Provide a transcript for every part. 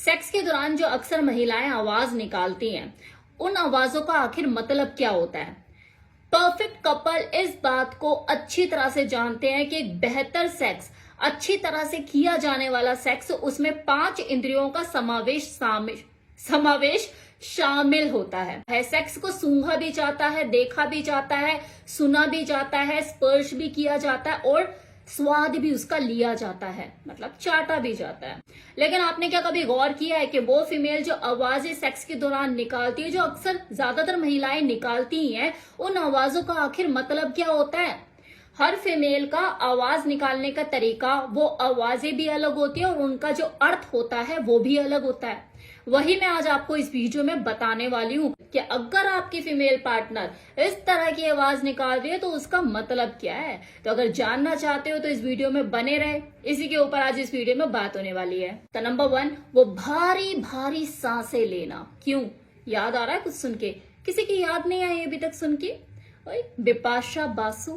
Sex के दौरान जो अक्सर महिलाएं आवाज निकालती हैं, उन आवाजों का आखिर मतलब क्या होता है? परफेक्ट कपल इस बात को अच्छी तरह से जानते हैं कि एक बेहतर सेक्स, अच्छी तरह से किया जाने वाला सेक्स, उसमें 5 इंद्रियों का समावेश शामिल होता है। सेक्स को सूंघा भी जाता है, देखा भी जाता है, सुना भी जाता है, स्पर्श भी किया जाता है और स्वाद भी उसका लिया जाता है, मतलब चाटा भी जाता है। लेकिन आपने क्या कभी गौर किया है कि वो फीमेल जो आवाजें सेक्स के दौरान निकालती है, जो अक्सर ज्यादातर महिलाएं निकालती ही हैं, उन आवाजों का आखिर मतलब क्या होता है? हर फीमेल का आवाज निकालने का तरीका, वो आवाजें भी अलग होती है और उनका जो अर्थ होता है वो भी अलग होता है। वही मैं आज आपको इस वीडियो में बताने वाली हूँ कि अगर आपकी फीमेल पार्टनर इस तरह की आवाज निकाल रही है तो उसका मतलब क्या है। तो अगर जानना चाहते हो तो इस वीडियो में बने रहे, इसी के ऊपर आज इस वीडियो में बात होने वाली है। तो नंबर 1, वो भारी भारी सांसें लेना। क्यों? याद आ रहा है कुछ सुन के? किसी की याद नहीं आई अभी तक सुन के? बिपाशा बासु,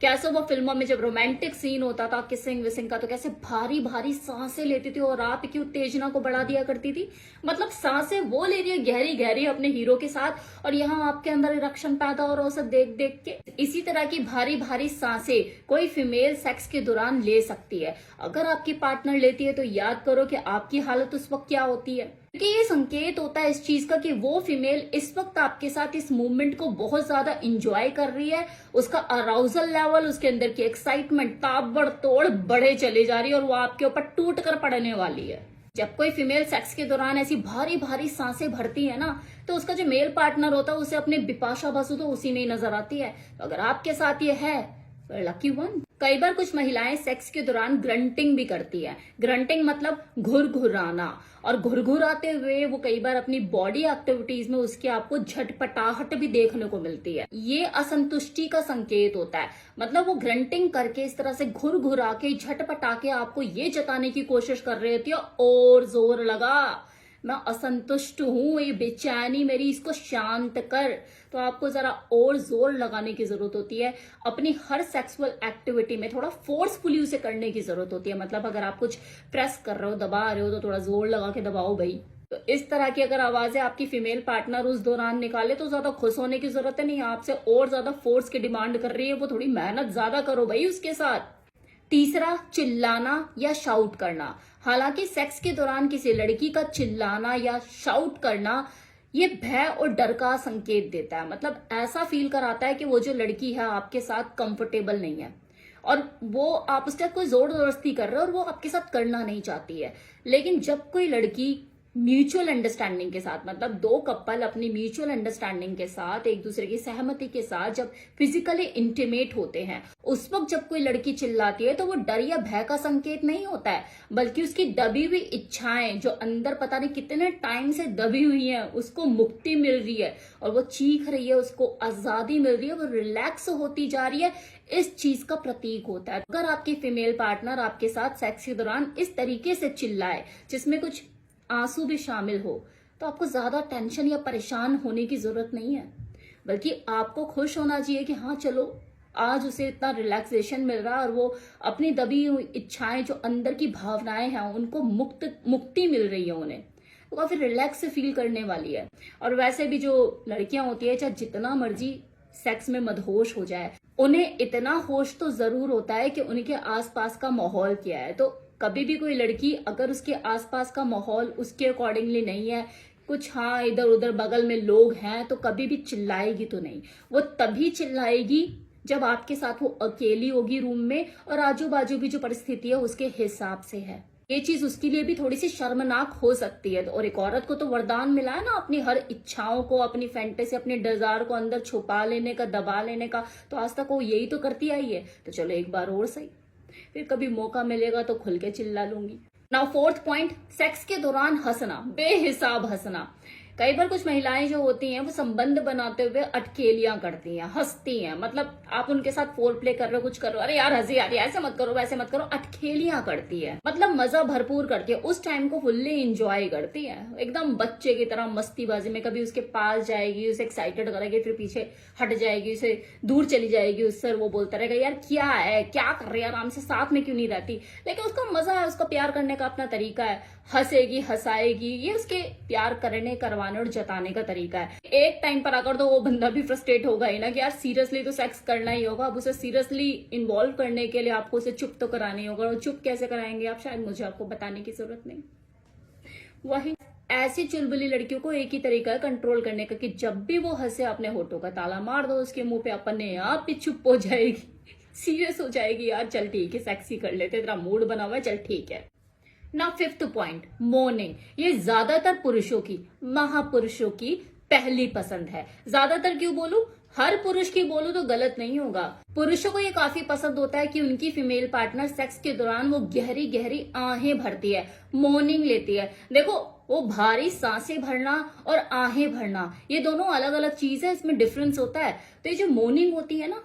कैसे वो फिल्मों में जब रोमांटिक सीन होता था किसिंग विसिंग का, तो कैसे भारी भारी सांसें लेती थी और रात की उत्तेजना को बढ़ा दिया करती थी। मतलब सांसें वो ले रही है गहरी गहरी अपने हीरो के साथ, और यहाँ आपके अंदर इरेक्शन पैदा हो रहा है उसे देख देख के। इसी तरह की भारी भारी सांसें कोई फीमेल सेक्स के दौरान ले सकती है। अगर आपकी पार्टनर लेती है तो याद करो कि आपकी हालत उस वक्त क्या होती है, क्योंकि ये संकेत होता है इस चीज का कि वो फीमेल इस वक्त आपके साथ इस मूवमेंट को बहुत ज्यादा इंजॉय कर रही है। उसका अराउजल लेवल, उसके अंदर की एक्साइटमेंट ताबड़तोड़ बढ़े चली जा रही है और वो आपके ऊपर टूट कर पड़ने वाली है। जब कोई फीमेल सेक्स के दौरान ऐसी भारी भारी सांसें भरती है ना, तो उसका जो मेल पार्टनर होता है उसे अपने बिपाशा बसु तो उसी में ही नजर आती है। तो अगर आपके साथ ये है, लकी वन। कई बार कुछ महिलाएं सेक्स के दौरान ग्रंटिंग भी करती है। ग्रंटिंग मतलब घुरघुराना, और घुरघुराते हुए वो कई बार अपनी बॉडी एक्टिविटीज में उसके आपको झटपटाहट भी देखने को मिलती है। ये असंतुष्टि का संकेत होता है। मतलब वो ग्रंटिंग करके इस तरह से घुरघुरा के झटपटा के आपको ये जताने की कोशिश कर रही होती है, और जोर लगा, मैं असंतुष्ट हूं, ये बेचैनी मेरी, इसको शांत कर। तो आपको जरा और जोर लगाने की जरूरत होती है। अपनी हर सेक्सुअल एक्टिविटी में थोड़ा फोर्सफुली उसे करने की जरूरत होती है। मतलब अगर आप कुछ प्रेस कर रहे हो, दबा रहे हो, तो थोड़ा जोर लगा के दबाओ भाई। तो इस तरह की अगर आवाजें आपकी फीमेल पार्टनर उस दौरान निकाले तो ज्यादा खुश होने की जरूरत है नहीं, आपसे और ज्यादा फोर्स की डिमांड कर रही है, वो थोड़ी मेहनत ज्यादा करो भाई उसके साथ। तीसरा, चिल्लाना या शाउट करना। हालांकि सेक्स के दौरान किसी लड़की का चिल्लाना या शाउट करना ये भय और डर का संकेत देता है। मतलब ऐसा फील कराता है कि वो जो लड़की है आपके साथ कंफर्टेबल नहीं है, और वो आप उसके साथ कोई जोर जबरदस्ती कर रहे हो और वो आपके साथ करना नहीं चाहती है। लेकिन जब कोई लड़की म्यूचुअल अंडरस्टैंडिंग के साथ, मतलब दो कपल अपनी म्यूचुअल अंडरस्टैंडिंग के साथ, एक दूसरे की सहमति के साथ जब फिजिकली इंटीमेट होते हैं, उस वक्त जब कोई लड़की चिल्लाती है तो वो डर या भय का संकेत नहीं होता है, बल्कि उसकी दबी हुई इच्छाएं जो अंदर पता नहीं कितने टाइम से दबी हुई हैं, उसको मुक्ति मिल रही है और वो चीख रही है, उसको आजादी मिल रही है, वो रिलैक्स होती जा रही है, इस चीज का प्रतीक होता है। अगर आपकी फीमेल पार्टनर आपके साथ सेक्स के दौरान इस तरीके से चिल्लाए जिसमें कुछ आंसू भी शामिल हो, तो आपको ज्यादा टेंशन या परेशान होने की जरूरत नहीं है, बल्कि आपको खुश होना चाहिए कि हाँ चलो, आज उसे इतना रिलैक्सेशन मिल रहा है और वो अपनी दबी हुई इच्छाएं, जो अंदर की भावनाएं हैं, उनको मुक्ति मिल रही है उन्हें, तो काफी रिलैक्स फील करने वाली है। और वैसे भी जो लड़कियां होती है, चाहे जितना मर्जी सेक्स में मदहोश हो जाए, उन्हें इतना होश तो जरूर होता है कि उनके आसपास का माहौल क्या है। तो कभी भी कोई लड़की अगर उसके आसपास का माहौल उसके अकॉर्डिंगली नहीं है, कुछ हाँ इधर उधर बगल में लोग हैं, तो कभी भी चिल्लाएगी तो नहीं। वो तभी चिल्लाएगी जब आपके साथ वो अकेली होगी रूम में, और आजू बाजू भी जो परिस्थिति है उसके हिसाब से है। ये चीज उसके लिए भी थोड़ी सी शर्मनाक हो सकती है। और एक औरत को तो वरदान मिला है ना अपनी हर इच्छाओं को, अपनी फैंटेसी, अपने डिजायर को अंदर छुपा लेने का, दबा लेने का, तो आज तक वो यही तो करती आई है। तो चलो एक बार और सही, फिर कभी मौका मिलेगा तो खुल के चिल्ला लूंगी। नाउ 4th पॉइंट, सेक्स के दौरान हंसना, बेहिसाब हंसना। कई बार कुछ महिलाएं जो होती हैं वो संबंध बनाते हुए अटखेलियां करती हैं, हंसती हैं। मतलब आप उनके साथ फोर प्ले कर रहे हो, कुछ कर रहे हो, अरे यार हंसी आ रही है, ऐसे मत करो वैसे मत करो, अटखेलियां करती है। मतलब मजा भरपूर करती है, उस टाइम को फुल्ली इंजॉय करती है, एकदम बच्चे की तरह मस्तीबाजी में। कभी उसके पास जाएगी, उसे एक्साइटेड करेगी, फिर पीछे हट जाएगी, उसे दूर चली जाएगी उससे, वो बोलता रहेगा यार क्या है, क्या कर रही है, आराम से साथ में क्यों नहीं रहती। लेकिन उसका मजा है, उसका प्यार करने का अपना तरीका है, हंसेगी हंसाएगी, ये उसके प्यार करने करवाने और जताने का तरीका है। एक टाइम पर आकर तो वो बंदा भी फ्रस्ट्रेट होगा ही ना कि यार सीरियसली तो सेक्स करना ही होगा। अब उसे सीरियसली इन्वॉल्व करने के लिए आपको उसे चुप तो करानी होगा, और चुप कैसे कराएंगे आप, शायद मुझे आपको बताने की जरूरत नहीं। वही ऐसी चुलबुली लड़कियों को एक ही तरीका है कंट्रोल करने का कि जब भी वो हंसे अपने होठों का ताला मार दो उसके मुंह पे, अपने आप ही चुप हो जाएगी, सीरियस हो जाएगी, यार चल ठीक है सेक्स ही कर लेते, तेरा मूड बना हुआ है, चल ठीक है ना। 5th point, morning. ये ज्यादातर पुरुषों की, महापुरुषों की पहली पसंद है। ज्यादातर क्यों बोलूं, हर पुरुष की बोलूं तो गलत नहीं होगा। पुरुषों को ये काफी पसंद होता है कि उनकी फीमेल पार्टनर सेक्स के दौरान वो गहरी गहरी आहें भरती है, मॉर्निंग लेती है। देखो वो भारी सांसें भरना और आहें भरना ये दोनों अलग अलग चीज है, इसमें डिफरेंस होता है। तो ये जो मॉर्निंग होती है ना,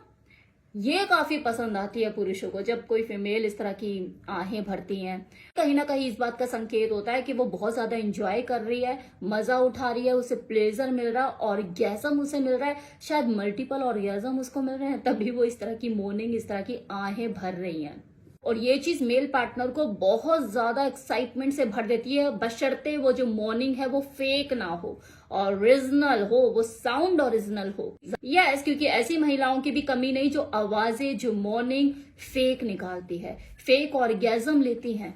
ये काफी पसंद आती है पुरुषों को, जब कोई फीमेल इस तरह की आहें भरती हैं। कहीं ना कहीं इस बात का संकेत होता है कि वो बहुत ज्यादा एंजॉय कर रही है, मजा उठा रही है, उसे प्लेजर मिल रहा है, ऑर्गेज्म उसे मिल रहा है, शायद मल्टीपल ऑर्गेज्म उसको मिल रहे हैं, तभी वो इस तरह की मॉर्निंग, इस तरह की आहें भर रही हैं। और ये चीज मेल पार्टनर को बहुत ज्यादा एक्साइटमेंट से भर देती है, बशर्ते वो जो मॉर्निंग है वो फेक ना हो, ओरिजिनल हो, वो साउंड ओरिजिनल हो। यस, क्योंकि ऐसी महिलाओं की भी कमी नहीं जो आवाजें, जो मॉर्निंग फेक निकालती है, फेक ऑर्गेज्म लेती हैं।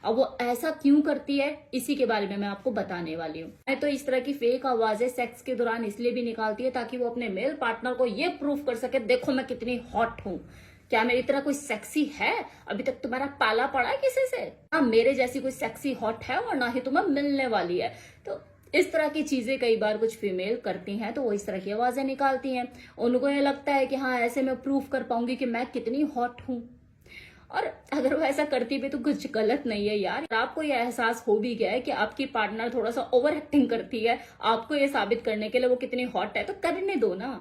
अब वो ऐसा क्यों करती है, इसी के बारे में मैं आपको बताने वाली हूँ। मैं तो इस तरह की फेक आवाजें सेक्स के दौरान इसलिए भी निकालती है ताकि वो अपने मेल पार्टनर को ये प्रूफ कर सके, देखो मैं कितनी हॉट हूँ, क्या मेरी तरह कोई सेक्सी है, अभी तक तुम्हारा पाला पड़ा है किसी से, हाँ मेरे जैसी कोई सेक्सी हॉट है और ना ही तुम्हें मिलने वाली है। तो इस तरह की चीजें कई बार कुछ फीमेल करती हैं, तो वो इस तरह की आवाजें निकालती हैं। उनको ये लगता है कि हाँ ऐसे मैं प्रूफ कर पाऊंगी कि मैं कितनी हॉट हूं। और अगर वो ऐसा करती भी तो कुछ गलत नहीं है यार। आपको ये एहसास हो भी गया है कि आपकी पार्टनर थोड़ा सा ओवर एक्टिंग करती है, आपको ये साबित करने के लिए वो कितनी हॉट है, तो करने दो ना,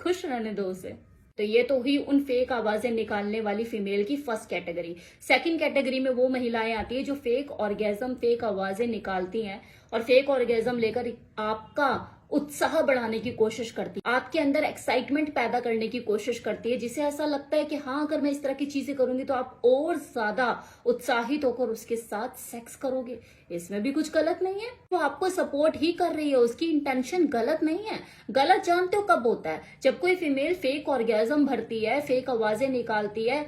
खुश रहने दो उसे। तो ये तो हुई उन फेक आवाजें निकालने वाली फीमेल की फर्स्ट कैटेगरी। सेकंड कैटेगरी में वो महिलाएं आती है जो फेक ऑर्गेज्म, फेक आवाजें निकालती हैं और फेक ऑर्गेज्म लेकर आपका उत्साह बढ़ाने की कोशिश करती है, आपके अंदर एक्साइटमेंट पैदा करने की कोशिश करती है, जिसे ऐसा लगता है कि हाँ अगर मैं इस तरह की चीजें करूंगी तो आप और ज्यादा उत्साहित होकर उसके साथ सेक्स करोगे। इसमें भी कुछ गलत नहीं है, वो आपको सपोर्ट ही कर रही है, उसकी इंटेंशन गलत नहीं है। गलत जानते हो कब होता है, जब कोई फीमेल फेक ऑर्गेज्म भरती है, फेक आवाजें निकालती है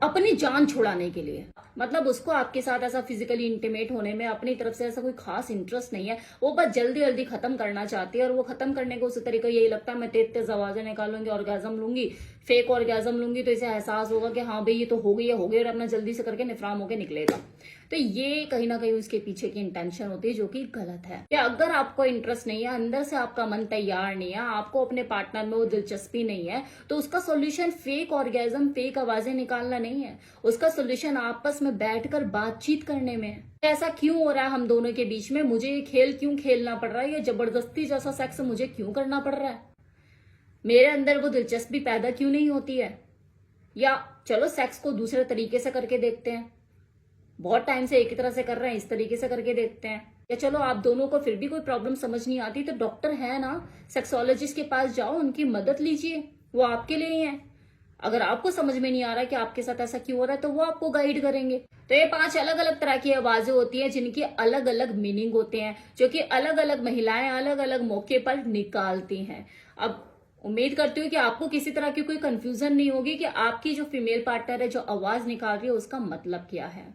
अपनी जान छुड़ाने के लिए। मतलब उसको आपके साथ ऐसा फिजिकली इंटीमेट होने में अपनी तरफ से ऐसा कोई खास इंटरेस्ट नहीं है, वो बस जल्दी जल्दी खत्म करना चाहती है। और वो खत्म करने को उसी तरीका यही लगता है, मैं तेज आवाजें निकालूंगी, ऑर्गेज्म लूंगी, फेक ऑर्गेज्म लूंगी, तो इसे एहसास होगा कि हाँ भाई ये तो हो गई है, हो गई, और अपना जल्दी से करके निफराम होकर निकलेगा। तो ये कहीं ना कहीं उसके पीछे की इंटेंशन होती है, जो कि गलत है। या अगर आपको इंटरेस्ट नहीं है, अंदर से आपका मन तैयार नहीं है, आपको अपने पार्टनर में वो दिलचस्पी नहीं है, तो उसका सोल्यूशन फेक ऑर्गेज्म, फेक आवाजें निकालना नहीं है। उसका सोल्यूशन आपस में बैठकर बातचीत करने में है। ऐसा क्यों हो रहा है हम दोनों के बीच में, मुझे ये खेल क्यों खेलना पड़ रहा है, ये जबरदस्ती जैसा सेक्स मुझे क्यों करना पड़ रहा है, मेरे अंदर वो दिलचस्पी पैदा क्यों नहीं होती है। या चलो सेक्स को दूसरे तरीके से करके देखते हैं, बहुत टाइम से एक ही तरह से कर रहे हैं, इस तरीके से करके देखते हैं। या चलो आप दोनों को फिर भी कोई प्रॉब्लम समझ नहीं आती तो डॉक्टर है ना, सेक्सोलॉजिस्ट के पास जाओ, उनकी मदद लीजिए, वो आपके लिए ही है। अगर आपको समझ में नहीं आ रहा कि आपके साथ ऐसा क्यों हो रहा है तो वो आपको गाइड करेंगे। तो ये 5 अलग अलग तरह की आवाजें होती हैं जिनके अलग अलग मीनिंग होते हैं, जो कि अलग अलग महिलाएं अलग अलग मौके पर निकालती हैं। अब उम्मीद करती हूँ कि आपको किसी तरह की कोई कंफ्यूजन नहीं होगी कि आपकी जो फीमेल पार्टनर है जो आवाज निकाल रही है उसका मतलब क्या है।